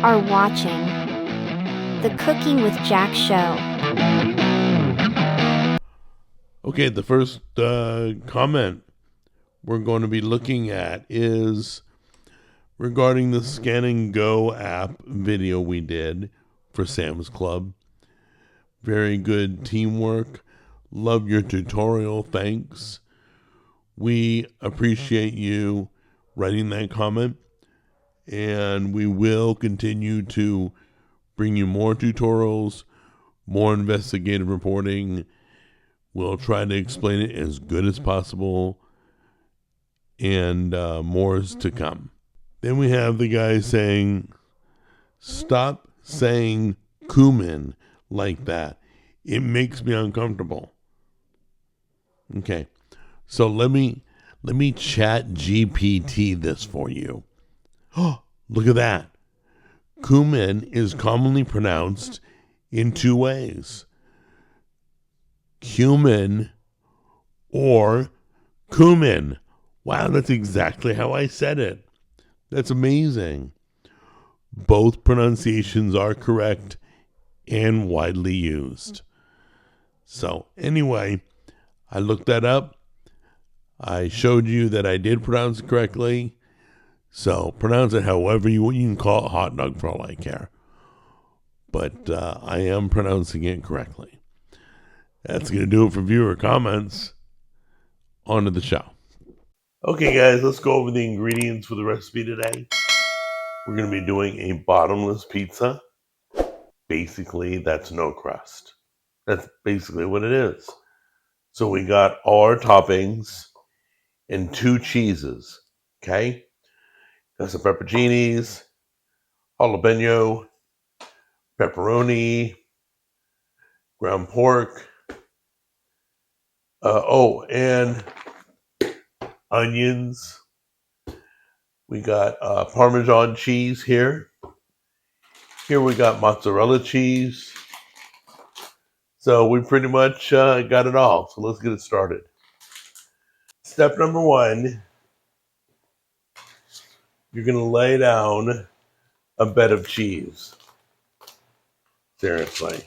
are watching the Cooking with Jack show. Okay, the first comment we're going to be looking at is regarding the Scan and Go app video we did for Sam's Club. Very good teamwork. Love your tutorial. Thanks. We appreciate you writing that comment, and we will continue to bring you more tutorials, more investigative reporting. We'll try to explain it as good as possible, and more is to come. Then we have the guy saying, stop saying cumin like that. It makes me uncomfortable. Okay, so let me chat GPT this for you. Oh, look at that. Cumin is commonly pronounced in two ways. Cumin or cumin. Wow, that's exactly how I said it. That's amazing. Both pronunciations are correct and widely used. So anyway, I looked that up. I showed you that I did pronounce it correctly. So pronounce it however you can call it hot dog for all I care. But I am pronouncing it correctly. That's going to do it for viewer comments. On to the show. Okay, guys, let's go over the ingredients for the recipe today. We're going to be doing a bottomless pizza. Basically, that's no crust. That's basically what it is. So we got all our toppings and 2 cheeses. Okay? Got some pepperoncinis, jalapeno, pepperoni, ground pork. And onions. We got Parmesan cheese here. Here we got mozzarella cheese. So we pretty much got it all. So let's get it started. Step number 1, you're going to lay down a bed of cheese. Seriously.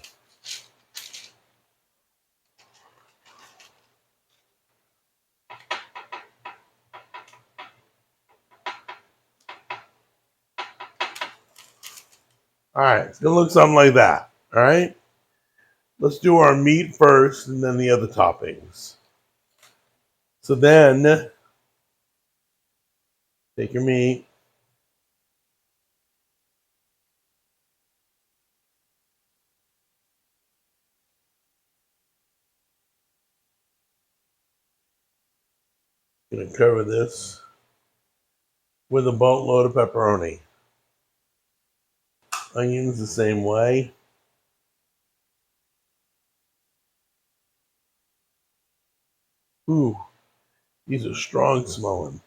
All right, it's going to look something like that. All right. Let's do our meat first and then the other toppings. So then, take your meat. Going to cover this with a boatload of pepperoni. Onions the same way. Ooh, these are strong smelling.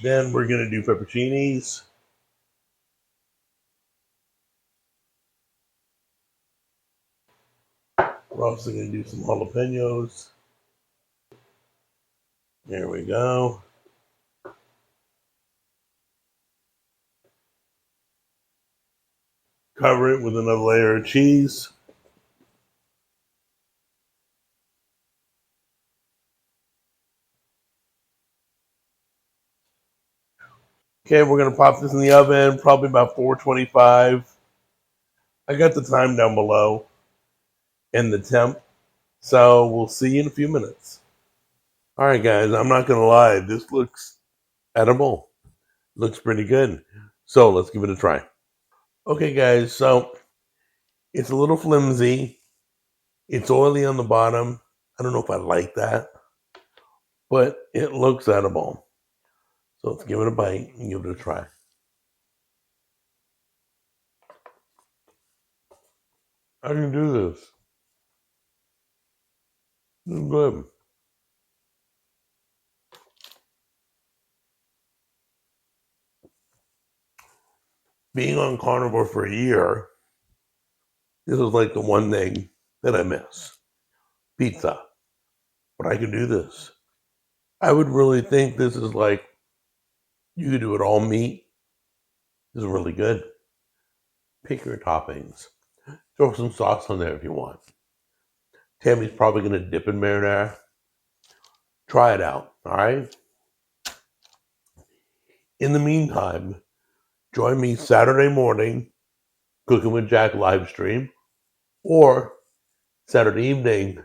Then we're going to do pepperoncinis. We're also going to do some jalapenos. There we go. Cover it with another layer of cheese. Okay, we're going to pop this in the oven, probably about 425. I got the time down below and the temp. So we'll see you in a few minutes. All right, guys, I'm not going to lie. This looks edible. Looks pretty good. So let's give it a try. Okay, guys, so it's a little flimsy. It's oily on the bottom. I don't know if I like that, but it looks edible. So let's give it a bite and give it a try. I can do this. This is good. Being on carnivore for a year, this is like the one thing that I miss. Pizza. But I can do this. I would really think this is like, you could do it all meat. This is really good. Pick your toppings. Throw some sauce on there if you want. Tammy's probably going to dip in marinara. Try it out, all right? In the meantime, join me Saturday morning, Cooking with Jack live stream, or Saturday evening,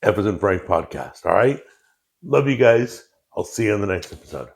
Evans and Frank podcast, all right? Love you guys. I'll see you on the next episode.